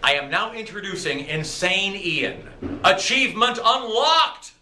I am now introducing Insane Ian. Achievement unlocked!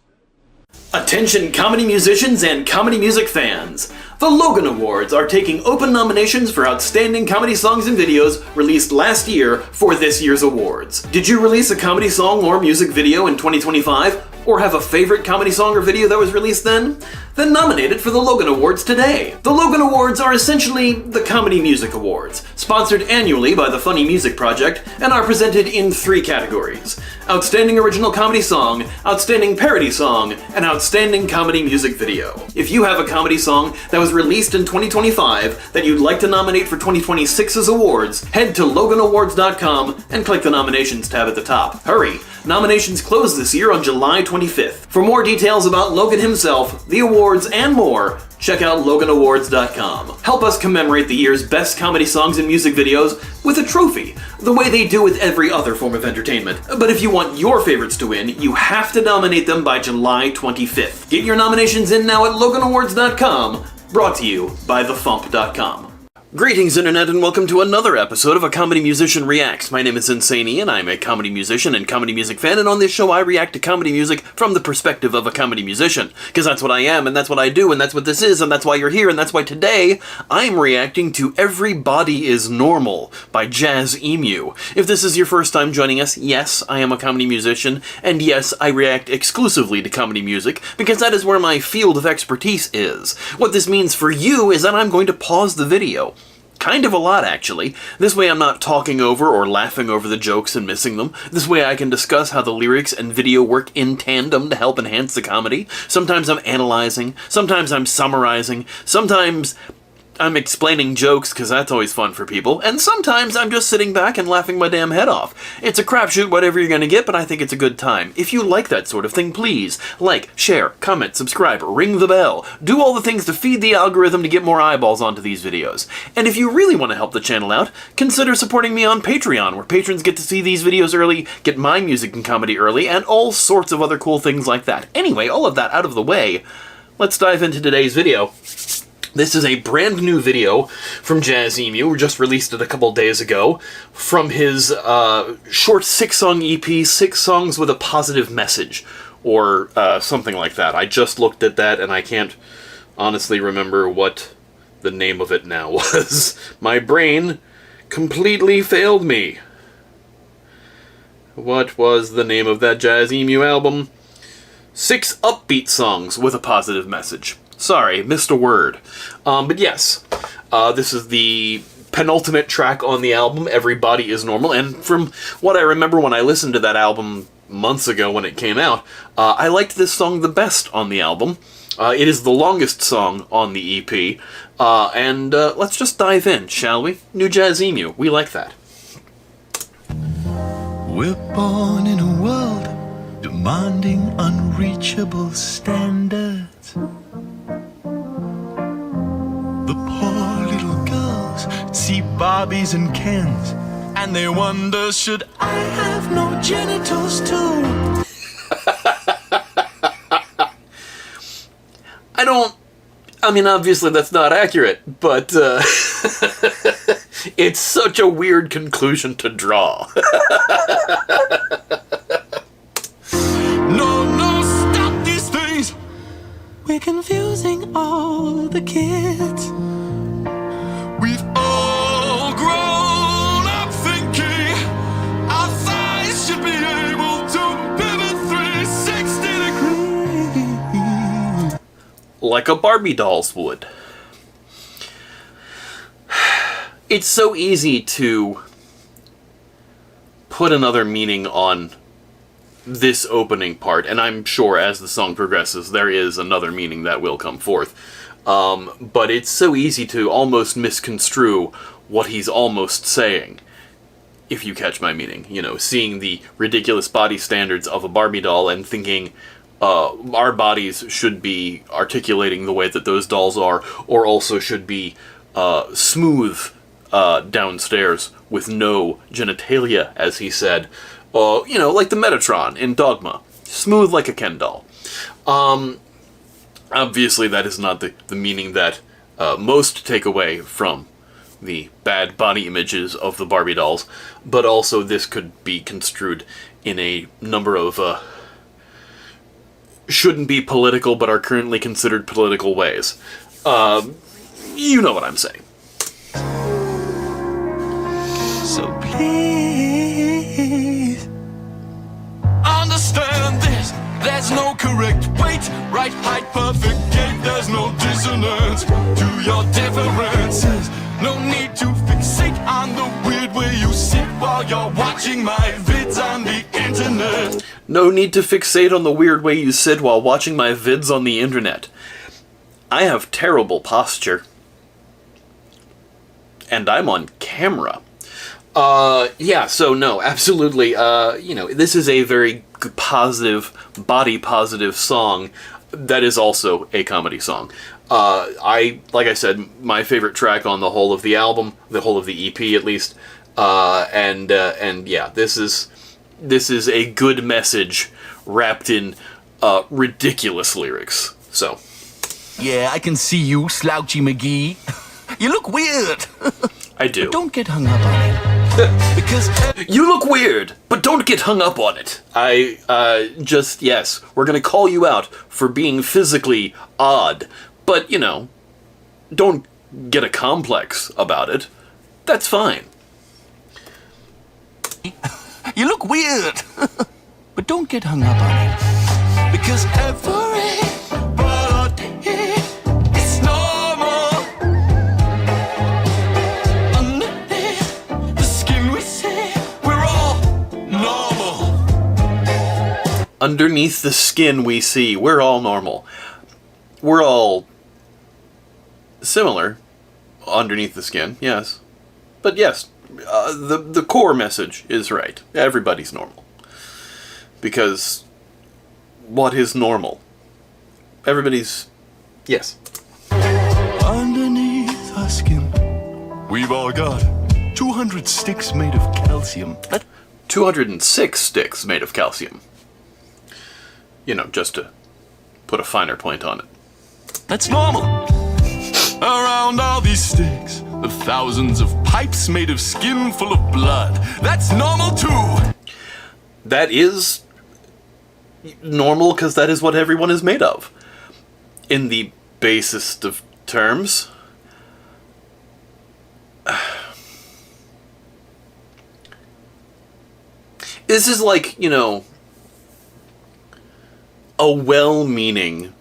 Attention comedy musicians and comedy music fans! The Logan Awards are taking open nominations for outstanding comedy songs and videos released last year for this year's awards. Did you release a comedy song or music video in 2025? Or have a favorite comedy song or video that was released then? Then nominate it for the Logan Awards today. The Logan Awards are essentially the Comedy Music Awards, sponsored annually by the Funny Music Project, and are presented in 3 categories: Outstanding Original Comedy Song, Outstanding Parody Song, and Outstanding Comedy Music Video. If you have a comedy song that was released in 2025 that you'd like to nominate for 2026's awards, head to LoganAwards.com and click the Nominations tab at the top. Hurry! Nominations close this year on July 25th. For more details about Logan himself, the awards, and more, check out LoganAwards.com. Help us commemorate the year's best comedy songs and music videos with a trophy, the way they do with every other form of entertainment. But if you want your favorites to win, you have to nominate them by July 25th. Get your nominations in now at LoganAwards.com, brought to you by TheFump.com. Greetings, Internet, and welcome to another episode of A Comedy Musician Reacts. My name is Insane Ian. I'm a comedy musician and comedy music fan, and on this show I react to comedy music from the perspective of a comedy musician. Because that's what I am, and that's what I do, and that's what this is, and that's why you're here, and that's why today I'm reacting to Everybody Is Normal by Jazz Emu. If this is your first time joining us, yes, I am a comedy musician, and yes, I react exclusively to comedy music, because that is where my field of expertise is. What this means for you is that I'm going to pause the video. Kind of a lot, actually. This way I'm not talking over or laughing over the jokes and missing them. This way I can discuss how the lyrics and video work in tandem to help enhance the comedy. Sometimes I'm analyzing, sometimes I'm summarizing, sometimes I'm explaining jokes, because that's always fun for people, and sometimes I'm just sitting back and laughing my damn head off. It's a crapshoot whatever you're gonna get, but I think it's a good time. If you like that sort of thing, please like, share, comment, subscribe, ring the bell. Do all the things to feed the algorithm to get more eyeballs onto these videos. And if you really want to help the channel out, consider supporting me on Patreon, where patrons get to see these videos early, get my music and comedy early, and all sorts of other cool things like that. Anyway, all of that out of the way, let's dive into today's video. This is a brand new video from Jazz Emu. We just released it a couple days ago from his short 6-song EP, 6 Songs with a Positive Message, or something like that. I just looked at that and I can't honestly remember what the name of it now was. My brain completely failed me. What was the name of that Jazz Emu album? 6 upbeat songs with a positive message. Sorry, missed a word. But yes, this is the penultimate track on the album, Everybody Is Normal, and from what I remember when I listened to that album months ago when it came out, I liked this song the best on the album. It is the longest song on the EP, and let's just dive in, shall we? New Jazz Emu, we like that. We're born in a world demanding unreachable standards. The poor little girls see Barbies and Kens, and they wonder, should I have no genitals too? I mean, obviously that's not accurate, but it's such a weird conclusion to draw. No, stop these things! We're confusing all the kids. We've all grown up thinking our thighs should be able to pivot 360 degrees. Like a Barbie doll's would. It's so easy to put another meaning on this opening part, and I'm sure as the song progresses there is another meaning that will come forth. But it's so easy to almost misconstrue what he's almost saying, if you catch my meaning. You know, seeing the ridiculous body standards of a Barbie doll and thinking our bodies should be articulating the way that those dolls are, or also should be smooth downstairs with no genitalia, as he said. You know, like the Metatron in Dogma. Smooth like a Ken doll. Obviously that is not the meaning that most take away from the bad body images of the Barbie dolls, but also this could be construed in a number of shouldn't be political but are currently considered political ways. You know what I'm saying. So please understand this. There's no correct weight, right height, perfect gait. There's no dissonance to your differences. No need to fixate on the weird way you sit while you're watching my vids on the internet. No need to fixate on the weird way you sit while watching my vids on the internet. I have terrible posture. And I'm on camera. Yeah, so no, absolutely, this is a very positive, body-positive song that is also a comedy song. Like I said, my favorite track on the whole of the album, the whole of the EP at least, and yeah, this is a good message wrapped in ridiculous lyrics, so. Yeah, I can see you, Slouchy McGee. You look weird. I do. Don't get hung up on it. Because you look weird, but don't get hung up on it. Yes, we're gonna call you out for being physically odd, but, don't get a complex about it. That's fine. you look weird. But don't get hung up on it. Because everybody is normal. Underneath the skin we say we're all normal. Underneath the skin we see, we're all normal. We're all similar underneath the skin, yes. But yes, the core message is right. Everybody's normal. Because what is normal? Everybody's... yes. Underneath our skin, we've all got 200 sticks made of calcium. 206 sticks made of calcium. Just to put a finer point on it. That's normal. Around all these sticks, the thousands of pipes made of skin full of blood. That's normal too. That is normal because that is what everyone is made of. In the basest of terms. This is like, a well-meaning,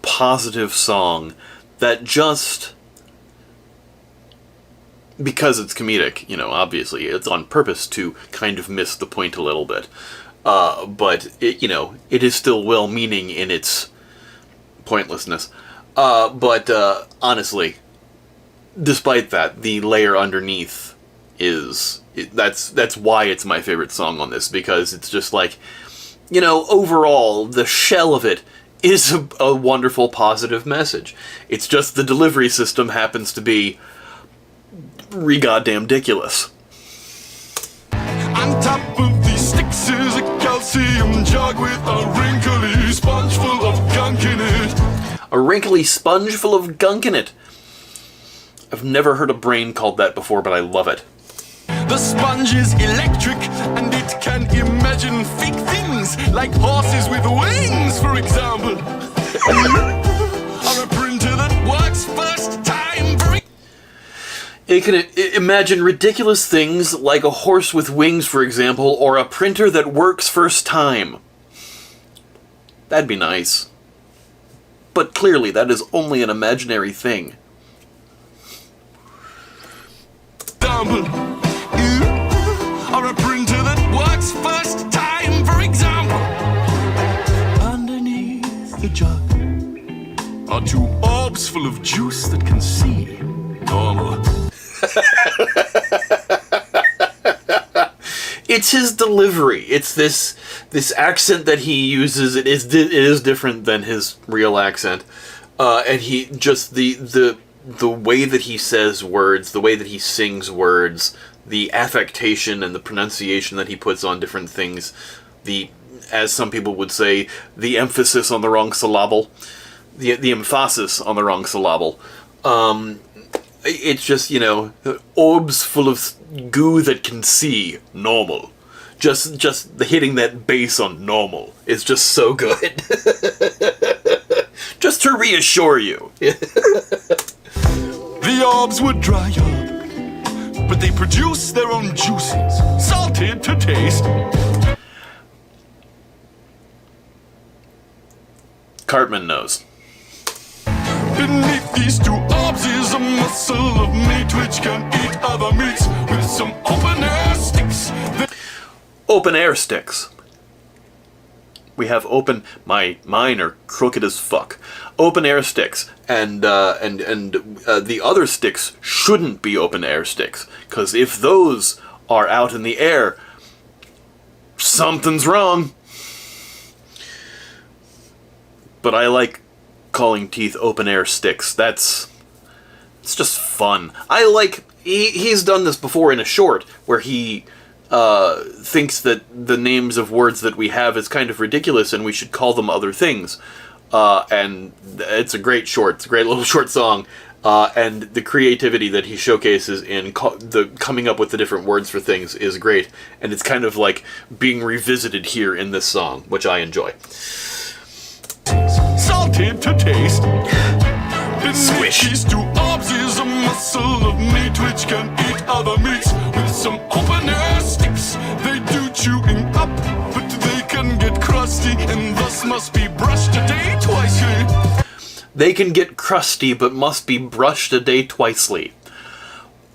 positive song that just, because it's comedic, obviously, it's on purpose to kind of miss the point a little bit. But, it is still well-meaning in its pointlessness. But honestly, despite that, the layer underneath is... that's why it's my favorite song on this, because it's just like... overall, the shell of it is a wonderful, positive message. It's just the delivery system happens to be re-goddamn ridiculous. On top of these sticks is a calcium jug with a wrinkly sponge full of gunk in it. A wrinkly sponge full of gunk in it. I've never heard a brain called that before, but I love it. The sponge is electric, and it can imagine fake things, like horses with wings, for example. Or a printer that works first time. It can imagine ridiculous things, like a horse with wings, for example, or a printer that works first time. That'd be nice. But clearly, that is only an imaginary thing. Or a printer that works first time, for example. Underneath the jug are two orbs full of juice that can see normal. It's his delivery. It's this accent that he uses. It is different than his real accent, and he just the way that he says words, the way that he sings words, the affectation and the pronunciation that he puts on different things, as some people would say, the emphasis on the wrong syllable, the emphasis on the wrong syllable. It's just, you know, orbs full of goo that can see. Normal. Just hitting that bass on normal is just so good. Just to reassure you. The orbs would dry up, but they produce their own juices, salted to taste. Cartman knows. Beneath these two orbs is a muscle of meat which can eat other meats with some open air sticks. Open air sticks. We have mine are crooked as fuck. Open air sticks, and the other sticks shouldn't be open air sticks, because if those are out in the air, something's wrong. But I like calling teeth open air sticks. It's just fun. I like he's done this before in a short where he thinks that the names of words that we have is kind of ridiculous and we should call them other things. And it's a great short. It's a great little short song. And the creativity that he showcases in coming up with the different words for things is great. And it's kind of like being revisited here in this song, which I enjoy. Salted to taste. Swish. These two orbs is a muscle of meat which can eat other meats with some open air sticks. They do chewing up, but they can get crusty and thus must be brushed a day twicely. They can get crusty, but must be brushed a day twicely.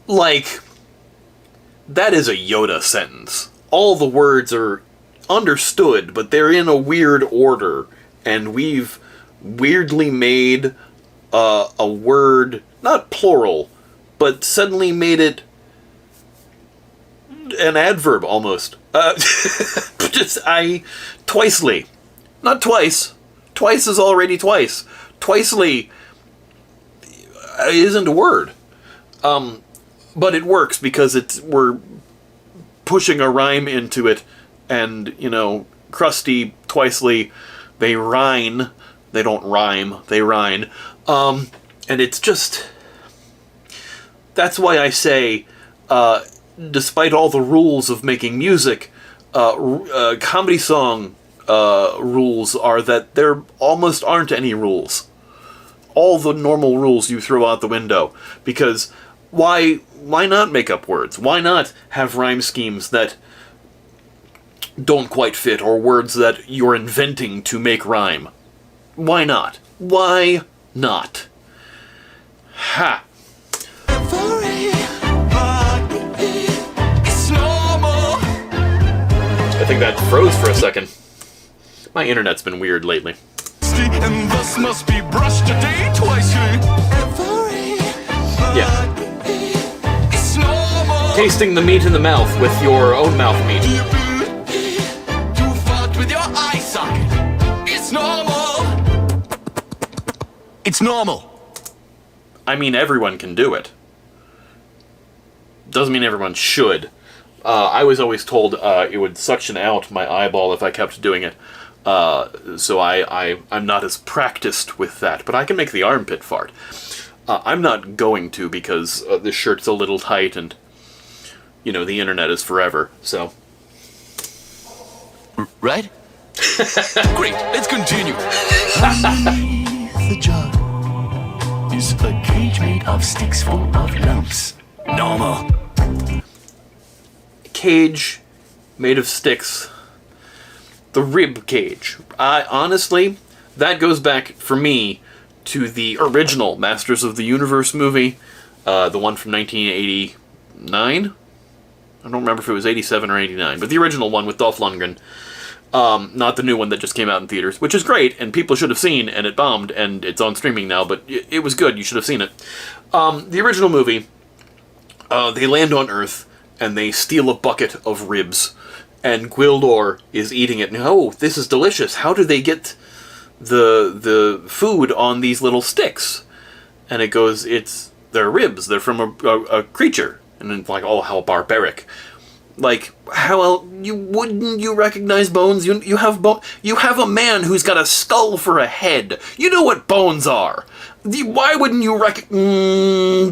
Like, that is a Yoda sentence. All the words are understood, but they're in a weird order, and we've weirdly made a word, not plural, but suddenly made it an adverb almost. Twicely. Not twice. Twice is already twice. Twicely isn't a word. But it works because we're pushing a rhyme into it, and, you know, crusty, twicely, they rhyme. They don't rhyme, they rhyme. And it's just... That's why I say, despite all the rules of making music, comedy song rules are that there almost aren't any rules. All the normal rules you throw out the window. Because why not make up words? Why not have rhyme schemes that don't quite fit, or words that you're inventing to make rhyme? Why not? Why not? Ha! I think that froze for a second. My internet's been weird lately. And thus must be brushed a day twicely. Yeah. Tasting the meat in the mouth with your own mouth meat. To fart with your eye socket. It's normal. It's normal. I mean, everyone can do it. Doesn't mean everyone should. I was always told it would suction out my eyeball if I kept doing it. So I'm not as practiced with that, but I can make the armpit fart. I'm not going to because this shirt's a little tight and, you know, the internet is forever, so. Right? Great, let's continue. Underneath the jug is a cage made of sticks full of lumps. Normal. Cage made of sticks. The rib cage. Honestly, that goes back, for me, to the original Masters of the Universe movie, the one from 1989? I don't remember if it was 87 or 89, but the original one with Dolph Lundgren. Not the new one that just came out in theaters, which is great, and people should have seen, and it bombed, and it's on streaming now, but it was good, you should have seen it. The original movie, they land on Earth, and they steal a bucket of ribs, and Gwildor is eating it, and oh, this is delicious, how do they get the food on these little sticks? And it goes, they're ribs, they're from a creature, and it's like, oh, how barbaric. Like, wouldn't you recognize bones? You have you have a man who's got a skull for a head. You know what bones are. Why wouldn't you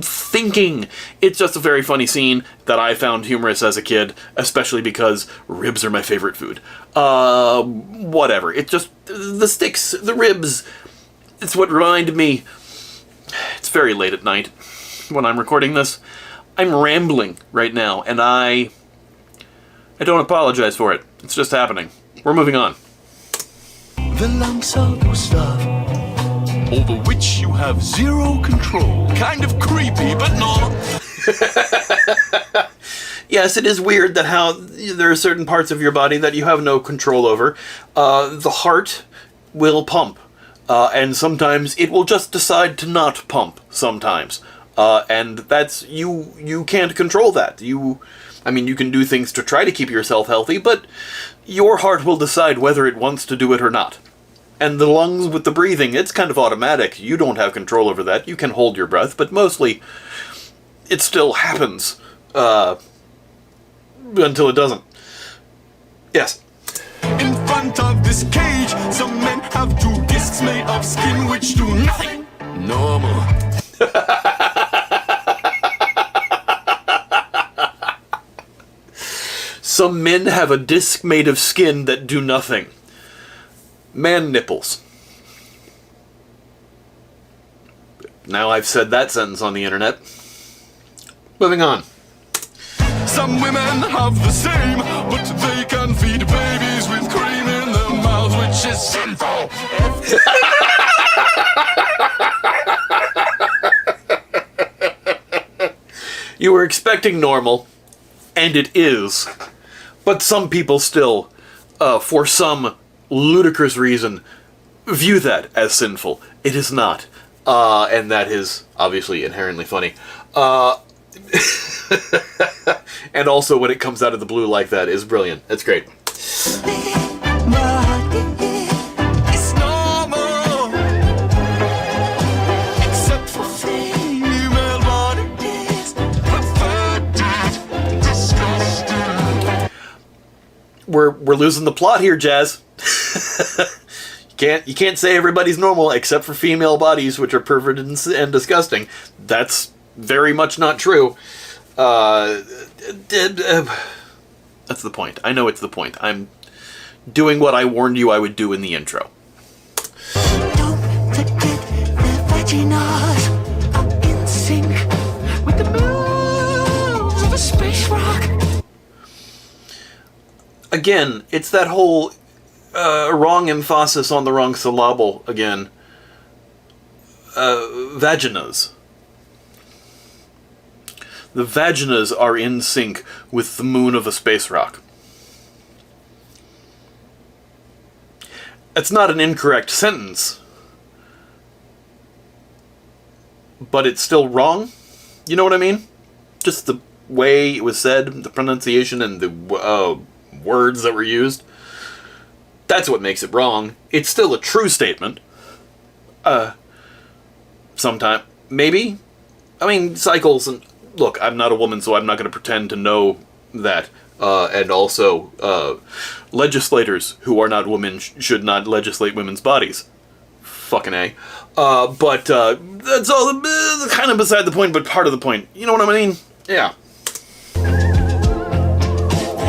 thinking? It's just a very funny scene that I found humorous as a kid, especially because ribs are my favorite food. Whatever. It's just the sticks, the ribs. It's what reminded me. It's very late at night when I'm recording this. I'm rambling right now, and I don't apologize for it. It's just happening. We're moving on. The lumps of stuff over which you have zero control. Kind of creepy, but not. Yes, it is weird that how there are certain parts of your body that you have no control over. The heart will pump, and sometimes it will just decide to not pump sometimes. And that's, you can't control that. You can do things to try to keep yourself healthy, but your heart will decide whether it wants to do it or not. And the lungs with the breathing, it's kind of automatic. You don't have control over that. You can hold your breath, but mostly it still happens until it doesn't. Yes. In front of this cage, some men have two discs made of skin which do nothing normal. Some men have a disc made of skin that do nothing. Man nipples. Now I've said that sentence on the internet. Moving on. Some women have the same, but they can feed babies with cream in their mouths, which is sinful. You were expecting normal, and it is. But some people still, for some ludicrous reason, view that as sinful. It is not. And that is obviously inherently funny. And also when it comes out of the blue like that is brilliant. It's great. It's normal, except for female bodies. Pathetic, disgusting. We're losing the plot here, Jazz. You can't say everybody's normal except for female bodies, which are perverted and disgusting. That's very much not true. That's the point. I know it's the point. I'm doing what I warned you I would do in the intro. Don't forget the vaginas are in sync with the moves of a space rock. Again, it's that whole wrong emphasis on the wrong syllable again. Vaginas. The vaginas are in sync with the moon of a space rock. It's not an incorrect sentence, but it's still wrong. You know what I mean? Just the way it was said, the pronunciation, and the words that were used. That's what makes it wrong. It's still a true statement. Sometime, maybe? I mean, cycles and... Look, I'm not a woman, so I'm not going to pretend to know that. And also, legislators who are not women should not legislate women's bodies. Fucking A. But that's all kind of beside the point, but part of the point. You know what I mean? Yeah.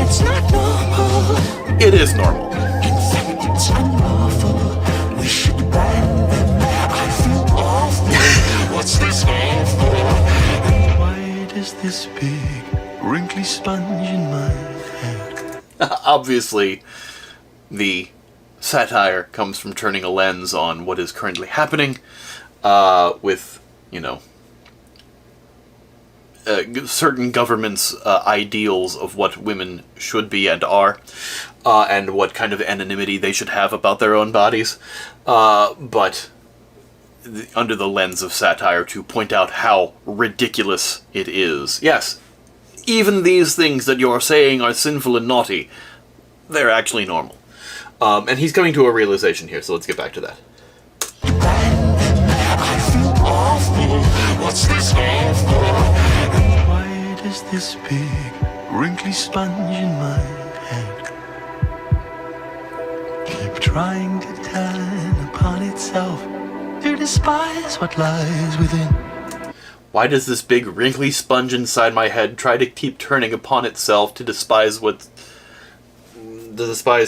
It's not normal. It is normal. In fact, it's unlawful. We should ban them. I feel awful. What's this all for? And why does this big, wrinkly sponge in my hair? Obviously, the satire comes from turning a lens on what is currently happening with, certain governments' ideals of what women should be and are, and what kind of anonymity they should have about their own bodies, but under the lens of satire to point out how ridiculous it is. Yes, even these things that you're saying are sinful and naughty, they're actually normal. And he's coming to a realization here, so let's get back to that. I feel awful. What's this all for? And why does this big, wrinkly sponge in my head. Keep trying to turn upon itself to despise what lies within. Why does this big wrinkly sponge inside my head try to keep turning upon itself to despise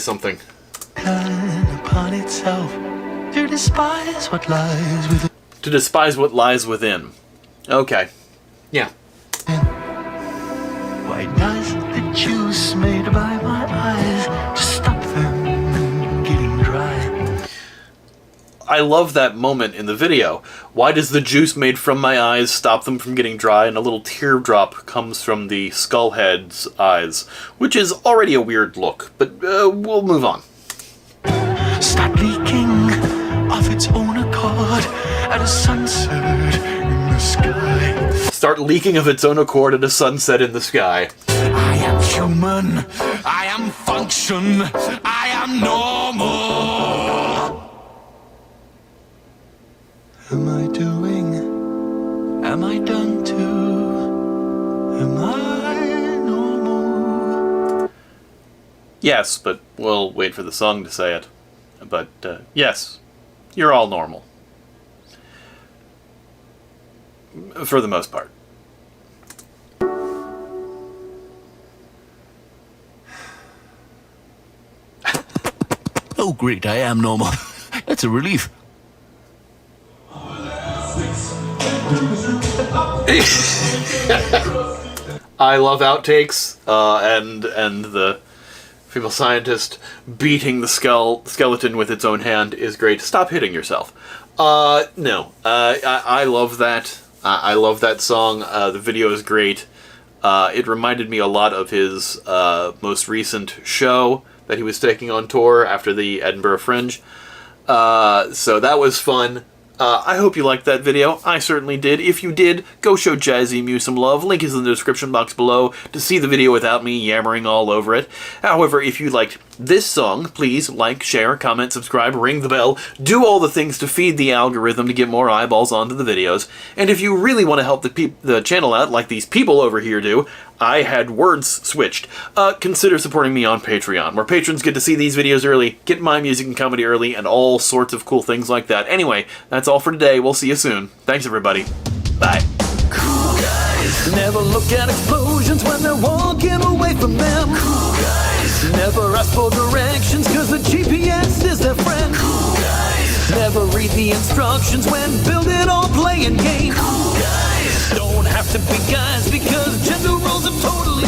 something? Turn upon itself to despise what lies within. To despise what lies within. Okay. Yeah. Why does the juice made by my eyes just stop them getting dry? I love that moment in the video. Why does the juice made from my eyes stop them from getting dry? And a little teardrop comes from the skullhead's eyes, which is already a weird look, but we'll move on. Start leaking of its own accord at a sunset in the sky. Start leaking of its own accord at a sunset in the sky. I am human, I am function, I am normal. Am I doing? Am I done too? Am I normal? Yes, but we'll wait for the song to say it. But, yes, you're all normal. For the most part. Oh great, I am normal. That's a relief. I love outtakes, and the female scientist beating the skeleton with its own hand is great. Stop hitting yourself. No. I love that. I love that song. The video is great. It reminded me a lot of his most recent show that he was taking on tour after the Edinburgh Fringe. So that was fun. I hope you liked that video. I certainly did. If you did, go show Jazzy Mew some love. Link is in the description box below to see the video without me yammering all over it. However, if you liked this song, please like, share, comment, subscribe, ring the bell, do all the things to feed the algorithm to get more eyeballs onto the videos. And if you really want to help the channel out like these people over here do, I had words switched. Consider supporting me on Patreon, where patrons get to see these videos early, get my music and comedy early, and all sorts of cool things like that. Anyway, that's all for today. We'll see you soon. Thanks, everybody. Bye. Cool guys. Never look at explosions when they're walking away from them. Cool guys. Never ask for directions, cause the GPS is their friend. Cool guys. Never read the instructions when building or playing games. Cool guys. Don't have to be guys because gender roles have totally